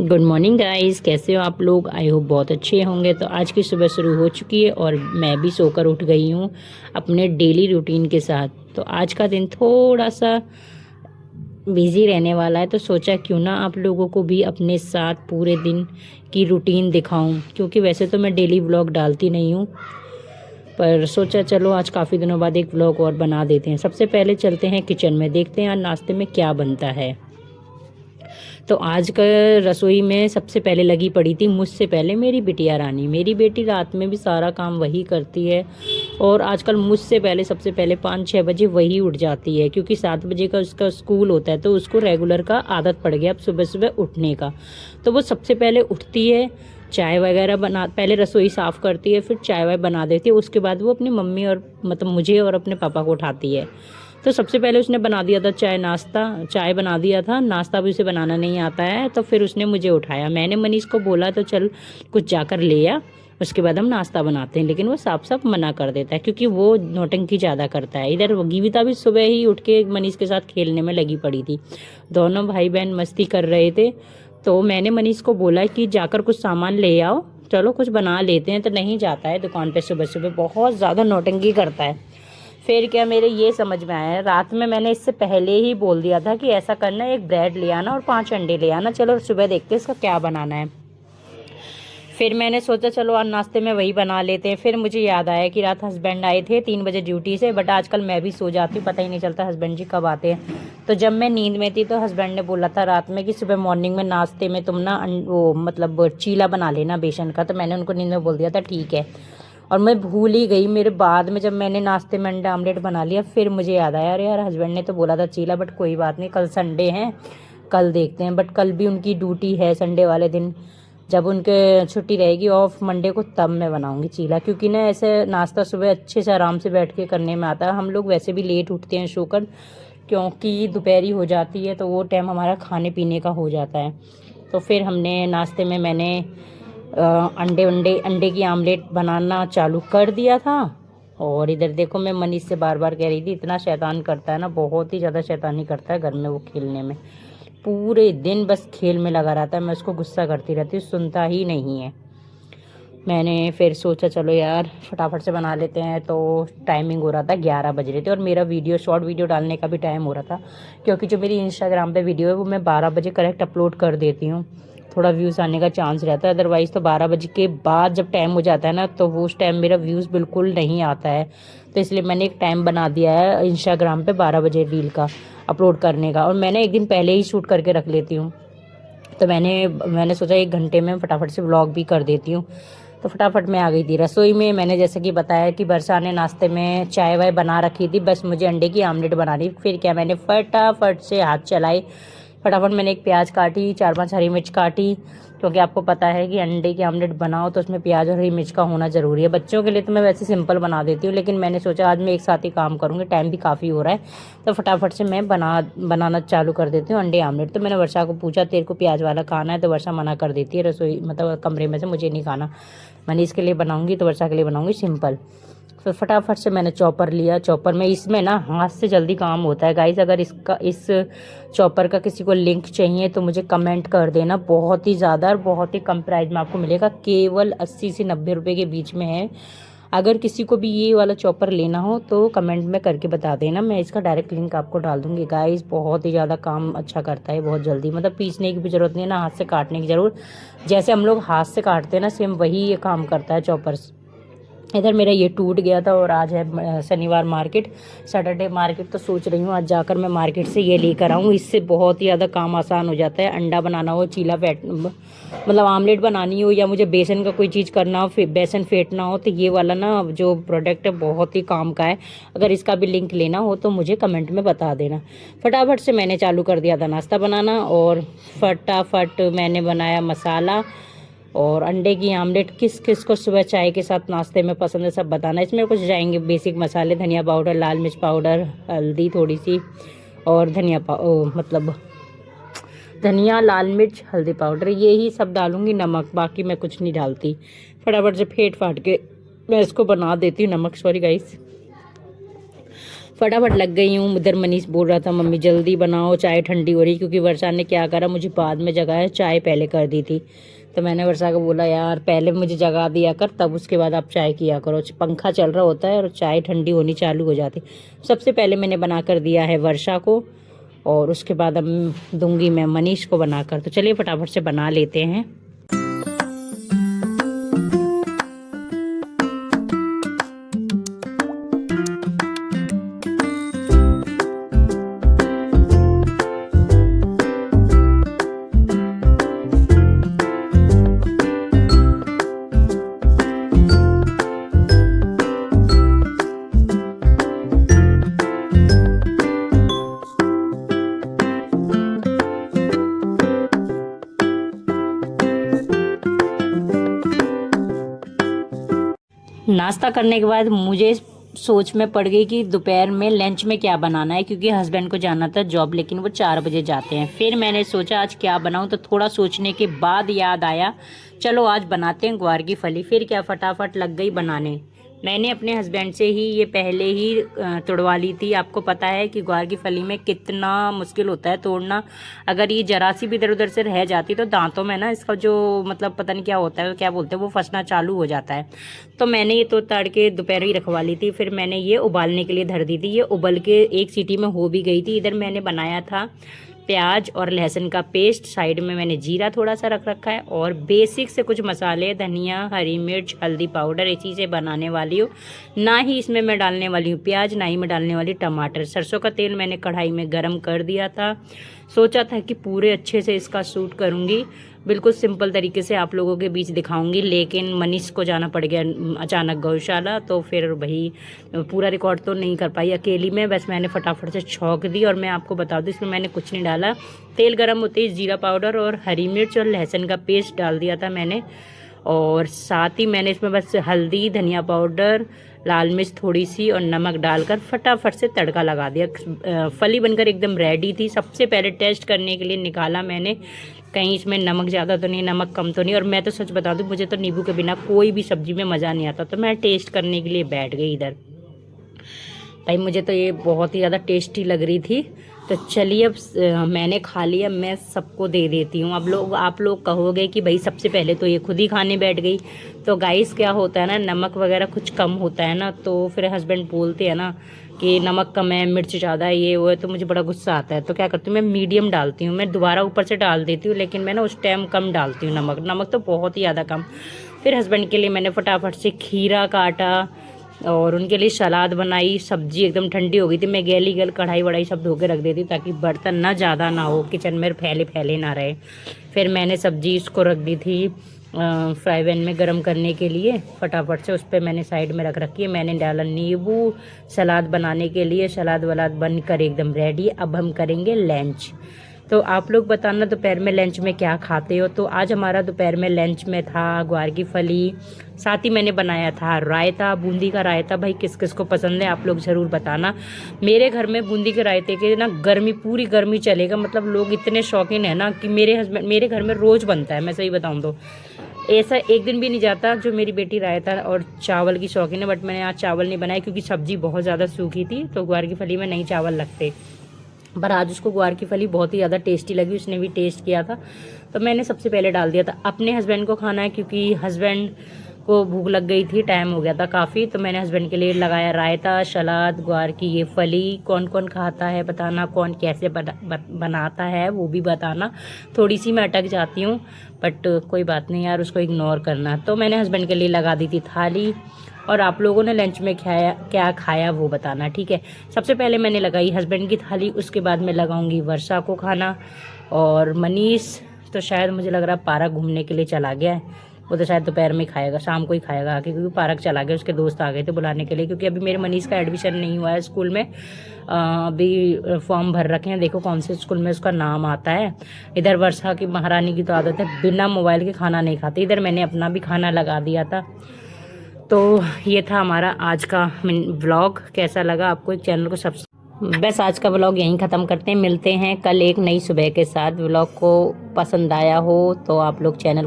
Good morning guys, कैसे हो आप लोग। आई होप बहुत अच्छे होंगे। तो आज की सुबह शुरू हो चुकी है और मैं भी सोकर उठ गई हूँ अपने डेली रूटीन के साथ। तो आज का दिन थोड़ा सा बिजी रहने वाला है, तो सोचा क्यों ना आप लोगों को भी अपने साथ पूरे दिन की रूटीन दिखाऊं, क्योंकि वैसे तो मैं डेली व्लॉग डालती नहीं हूँ, पर सोचा चलो आज काफ़ी दिनों बाद एक व्लॉग और बना देते हैं। सबसे पहले चलते हैं किचन में, देखते हैं आज नाश्ते में क्या बनता है। तो आज का रसोई में सबसे पहले लगी पड़ी थी मुझसे पहले मेरी बिटिया रानी। मेरी बेटी रात में भी सारा काम वही करती है और आजकल मुझसे पहले सबसे पहले 5-6 बजे वही उठ जाती है, क्योंकि 7 बजे का उसका स्कूल होता है, तो उसको रेगुलर का आदत पड़ गया अब सुबह सुबह उठने का। तो वो सबसे पहले उठती है, चाय वगैरह बना, पहले रसोई साफ़ करती है, फिर चाय वाय बना देती है। उसके बाद वो अपनी मम्मी और मतलब मुझे और अपने पापा को उठाती है। तो सबसे पहले उसने बना दिया था चाय बना दिया था, नाश्ता भी उसे बनाना नहीं आता है, तो फिर उसने मुझे उठाया। मैंने मनीष को बोला तो चल कुछ जाकर ले आ, उसके बाद हम नाश्ता बनाते हैं, लेकिन वो साफ साफ मना कर देता है क्योंकि वो नौटंकी ज़्यादा करता है। इधर गीविता भी सुबह ही उठ के मनीष के साथ खेलने में लगी पड़ी थी। दोनों भाई बहन मस्ती कर रहे थे, तो मैंने मनीष को बोला कि जाकर कुछ सामान ले आओ, चलो कुछ बना लेते हैं। तो नहीं जाता है दुकान पे, सुबह सुबह बहुत ज़्यादा नौटंकी करता है। फिर क्या मेरे ये समझ में आया, रात में मैंने इससे पहले ही बोल दिया था कि ऐसा करना, एक ब्रेड ले आना और 5 अंडे ले आना, चलो सुबह देखते हैं इसका क्या बनाना है। फिर मैंने सोचा चलो आज नाश्ते में वही बना लेते हैं। फिर मुझे याद आया कि रात हस्बैंड आए थे 3 बजे ड्यूटी से, बट आजकल मैं भी सो जाती हूँ, पता ही नहीं चलता हस्बैंड जी कब आते हैं। तो जब मैं नींद में थी तो हस्बैंड ने बोला था रात में कि सुबह मॉर्निंग में नाश्ते में तुम ना वो मतलब चीला बना लेना बेसन का। तो मैंने उनको नींद में बोल दिया था ठीक है, और मैं भूल ही गई। मेरे बाद में जब मैंने नाश्ते में अंडा आमलेट बना लिया, फिर मुझे याद आया अरे यार हस्बैंड ने तो बोला था चीला, बट कोई बात नहीं, कल संडे हैं, कल देखते हैं। बट कल भी उनकी ड्यूटी है संडे वाले दिन, जब उनके छुट्टी रहेगी ऑफ मंडे को, तब मैं बनाऊंगी चीला, क्योंकि ना ऐसे नाश्ता सुबह अच्छे से आराम से बैठ के करने में आता है। हम लोग वैसे भी लेट उठते हैं सोकर, क्योंकि दोपहरी हो जाती है, तो वो टाइम हमारा खाने पीने का हो जाता है। तो फिर हमने नाश्ते में मैंने अंडे की आमलेट बनाना चालू कर दिया था। और इधर देखो मैं मनीष से बार बार कह रही थी, इतना शैतान करता है ना, बहुत ही ज़्यादा शैतानी करता है घर में वो खेलने में, पूरे दिन बस खेल में लगा रहता है। मैं उसको गुस्सा करती रहती हूँ, सुनता ही नहीं है। मैंने फिर सोचा चलो यार फटाफट से बना लेते हैं। तो टाइमिंग हो रहा था 11 बज रहे थे, और मेरा शॉर्ट वीडियो डालने का भी टाइम हो रहा था, क्योंकि जो मेरी इंस्टाग्राम पे वीडियो है वो मैं 12 बजे करेक्ट अपलोड कर देती हूँ, थोड़ा व्यूज़ आने का चांस रहता है। अदरवाइज़ तो 12 बजे के बाद जब टाइम हो जाता है ना, तो वो उस टाइम मेरा व्यूज़ बिल्कुल नहीं आता है। तो इसलिए मैंने एक टाइम बना दिया है इंस्टाग्राम पे 12 बजे रील का अपलोड करने का, और मैंने एक दिन पहले ही शूट करके रख लेती हूँ। तो मैंने सोचा 1 घंटे में फटाफट से व्लॉग भी कर देती हूँ। तो फटाफट मैं आ गई थी रसोई में। मैंने जैसे कि बताया कि वर्षा ने नाश्ते में चाय वाय बना रखी थी, बस मुझे अंडे की आमलेट बनानी। फिर क्या मैंने फटाफट से हाथ चलाए, फटाफट मैंने एक प्याज काटी, 4-5 हरी मिर्च काटी, क्योंकि आपको पता है कि अंडे की आमलेट बनाओ तो उसमें प्याज और हरी मिर्च का होना ज़रूरी है। बच्चों के लिए तो मैं वैसे सिंपल बना देती हूँ, लेकिन मैंने सोचा आज मैं एक साथ ही काम करूँगी, टाइम भी काफ़ी हो रहा है, तो फटाफट से मैं बनाना चालू कर देती हूँ अंडे आमलेट। तो मैंने वर्षा को पूछा तेरे को प्याज वाला खाना है, तो वर्षा मना कर देती है रसोई मतलब कमरे में से, मुझे नहीं खाना, मनीष के लिए बनाऊँगी तो वर्षा के लिए बनाऊँगी सिंपल। फिर फटाफट से मैंने चॉपर लिया। चॉपर में इसमें ना हाथ से जल्दी काम होता है गाइस। अगर इस चॉपर का किसी को लिंक चाहिए तो मुझे कमेंट कर देना, बहुत ही ज़्यादा और बहुत ही कम प्राइस में आपको मिलेगा, केवल 80 से 90 रुपये के बीच में है। अगर किसी को भी ये वाला चॉपर लेना हो तो कमेंट में करके बता देना, मैं इसका डायरेक्ट लिंक आपको डाल दूँगी। गाइस बहुत ही ज़्यादा काम अच्छा करता है, बहुत जल्दी, मतलब पीसने की भी ज़रूरत नहीं है ना, हाथ से काटने की ज़रूरत, जैसे हम लोग हाथ से काटते हैं ना सेम वही ये काम करता है चॉपर। इधर मेरा ये टूट गया था, और आज है शनिवार मार्केट, सैटरडे मार्केट, तो सोच रही हूँ आज जाकर मैं मार्केट से ये लेकर आऊँ। इससे बहुत ही ज़्यादा काम आसान हो जाता है। अंडा बनाना हो, चीला मतलब आमलेट बनानी हो, या मुझे बेसन का कोई चीज़ करना हो, फिर बेसन फेंटना हो, तो ये वाला ना जो प्रोडक्ट है बहुत ही काम का है। अगर इसका भी लिंक लेना हो तो मुझे कमेंट में बता देना। फटाफट से मैंने चालू कर दिया था नाश्ता बनाना, और फटाफट मैंने बनाया मसाला और अंडे की आमलेट। किस किस को सुबह चाय के साथ नाश्ते में पसंद है सब बताना। इसमें कुछ जाएंगे बेसिक मसाले, धनिया पाउडर, लाल मिर्च पाउडर, हल्दी थोड़ी सी, और मतलब धनिया, लाल मिर्च, हल्दी पाउडर, ये ही सब डालूंगी, नमक, बाकी मैं कुछ नहीं डालती। फटाफट से फेंट फाट के मैं इसको बना देती हूँ, नमक सॉरी गाइस। फटाफट लग गई हूँ। उधर मनीष बोल रहा था मम्मी जल्दी बनाओ, चाय ठंडी हो रही, क्योंकि वर्षा ने क्या करा, मुझे बाद में जगाया, चाय पहले कर दी थी। तो मैंने वर्षा को बोला यार पहले मुझे जगा दिया कर, तब उसके बाद आप चाय किया करो। पंखा चल रहा होता है और चाय ठंडी होनी चालू हो जाती। सबसे पहले मैंने बना कर दिया है वर्षा को, और उसके बाद अब दूंगी मैं मनीष को बनाकर। तो चलिए फटाफट से बना लेते हैं। नाश्ता करने के बाद मुझे सोच में पड़ गई कि दोपहर में लंच में क्या बनाना है, क्योंकि हस्बैंड को जाना था जॉब, लेकिन वो 4 बजे जाते हैं। फिर मैंने सोचा आज क्या बनाऊं, तो थोड़ा सोचने के बाद याद आया चलो आज बनाते हैं ग्वार की फली। फिर क्या फटाफट लग गई बनाने। मैंने अपने हस्बैंड से ही ये पहले ही तोड़वा ली थी। आपको पता है कि ग्वार की फली में कितना मुश्किल होता है तोड़ना। अगर ये जरा सी भी इधर उधर से रह जाती तो दांतों में ना इसका जो मतलब पता नहीं क्या होता है, क्या बोलते हैं, वो फंसना चालू हो जाता है। तो मैंने ये तो तड़ के दोपहर ही रखवा ली थी। फिर मैंने ये उबालने के लिए धर दी थी। ये उबल के 1 सीटी में हो भी गई थी। इधर मैंने बनाया था प्याज और लहसुन का पेस्ट, साइड में मैंने जीरा थोड़ा सा रख रखा है, और बेसिक से कुछ मसाले, धनिया, हरी मिर्च, हल्दी पाउडर, इसी से बनाने वाली हूँ। ना ही इसमें मैं डालने वाली हूँ प्याज, ना ही मैं डालने वाली टमाटर। सरसों का तेल मैंने कढ़ाई में गरम कर दिया था। सोचा था कि पूरे अच्छे से इसका शूट करूँगी, बिल्कुल सिंपल तरीके से आप लोगों के बीच दिखाऊंगी, लेकिन मनीष को जाना पड़ गया अचानक गौशाला, तो फिर वही पूरा रिकॉर्ड तो नहीं कर पाई अकेली में। बस मैंने फटाफट से छौंक दी। और मैं आपको बता दूं इसमें मैंने कुछ नहीं डाला। तेल गर्म होते ही जीरा पाउडर और हरी मिर्च और लहसुन का पेस्ट डाल दिया था मैंने, और साथ ही मैंने इसमें बस हल्दी, धनिया पाउडर, लाल मिर्च थोड़ी सी और नमक डालकर फटाफट से तड़का लगा दिया। फली बनकर एकदम रेडी थी। सबसे पहले टेस्ट करने के लिए निकाला मैंने, कहीं इसमें नमक ज़्यादा तो नहीं, नमक कम तो नहीं। और मैं तो सच बता दूं मुझे तो नींबू के बिना कोई भी सब्जी में मज़ा नहीं आता। तो मैं टेस्ट करने के लिए बैठ गई इधर। भाई मुझे तो ये बहुत ही ज़्यादा टेस्टी लग रही थी। तो चलिए अब मैंने खा लिया, मैं सबको दे देती हूँ। अब आप लोग कहोगे कि भाई सबसे पहले तो ये खुद ही खाने बैठ गई। तो गाइस क्या होता है ना, नमक वगैरह कुछ कम होता है ना, तो फिर हस्बैंड बोलते हैं ना कि नमक कम है, मिर्च ज़्यादा है, ये वो है, तो मुझे बड़ा गुस्सा आता है। तो क्या करती हूँ मैं मीडियम डालती हूँ। मैं दोबारा ऊपर से डाल देती हूँ, लेकिन मैं ना उस टाइम कम डालती हूँ नमक तो बहुत ही ज़्यादा कम। फिर हस्बैंड के लिए मैंने फटाफट से खीरा काटा और उनके लिए सलाद बनाई। सब्जी एकदम ठंडी हो गई थी, मैं गल कढ़ाई वढ़ाई सब धो के रख देती ताकि बर्तन ना ज़्यादा ना हो, किचन में फैले ना रहे। फिर मैंने सब्जी इसको रख दी थी फ्राई पैन में गरम करने के लिए। फटाफट से उस पर मैंने साइड में रख रखी है। मैंने डाला नींबू सलाद बनाने के लिए। सलाद वलाद बनकर एकदम रेडी। अब हम करेंगे लंच। तो आप लोग बताना दोपहर में लंच में क्या खाते हो। तो आज हमारा दोपहर में लंच में था ग्वार की फली, साथ ही मैंने बनाया था रायता, बूंदी का रायता। भाई किस किस को पसंद है आप लोग ज़रूर बताना। मेरे घर में बूंदी के रायते के ना गर्मी पूरी गर्मी चलेगा, मतलब लोग इतने शौकीन है ना कि मेरे घर में रोज़ बनता है। मैं सही बताऊँ तो ऐसा एक दिन भी नहीं जाता जो मेरी बेटी रायता और चावल की शौकीन है। बट मैंने आज चावल नहीं बनाया क्योंकि सब्ज़ी बहुत ज़्यादा सूखी थी, तो ग्वार की फली में नहीं चावल लगते। पर आज उसको ग्वार की फली बहुत ही ज़्यादा टेस्टी लगी, उसने भी टेस्ट किया था। तो मैंने सबसे पहले डाल दिया था। अपने हस्बैंड को खाना है क्योंकि हस्बैंड को भूख लग गई थी, टाइम हो गया था काफ़ी। तो मैंने हस्बैंड के लिए लगाया रायता, सलाद, ग्वार की ये फली। कौन कौन खाता है बताना, कौन कैसे बनाता है वो भी बताना। थोड़ी सी मैं अटक जाती हूँ बट कोई बात नहीं यार, उसको इग्नोर करना। तो मैंने हस्बैंड के लिए लगा दी थी थाली। और आप लोगों ने लंच में क्या खाया वो बताना, ठीक है। सबसे पहले मैंने लगाई हस्बैंड की थाली, उसके बाद मैं लगाऊंगी वर्षा को खाना। और मनीष तो शायद मुझे लग रहा है पार्क घूमने के लिए चला गया है। वो तो शायद दोपहर में खाएगा, शाम को ही खाएगा आके, क्योंकि पार्क चला गया। उसके दोस्त आ गए थे बुलाने के लिए, क्योंकि अभी मेरे मनीष का एडमिशन नहीं हुआ है स्कूल में। अभी फॉर्म भर रखे हैं, देखो कौन से स्कूल में उसका नाम आता है। इधर वर्षा की महारानी की तो आदत है बिना मोबाइल के खाना नहीं खाती। इधर मैंने अपना भी खाना लगा दिया था। तो ये था हमारा आज का व्लॉग। कैसा लगा आपको, एक चैनल को बस आज का व्लॉग यहीं ख़त्म करते हैं। मिलते हैं कल एक नई सुबह के साथ। व्लॉग को पसंद आया हो तो आप लोग चैनल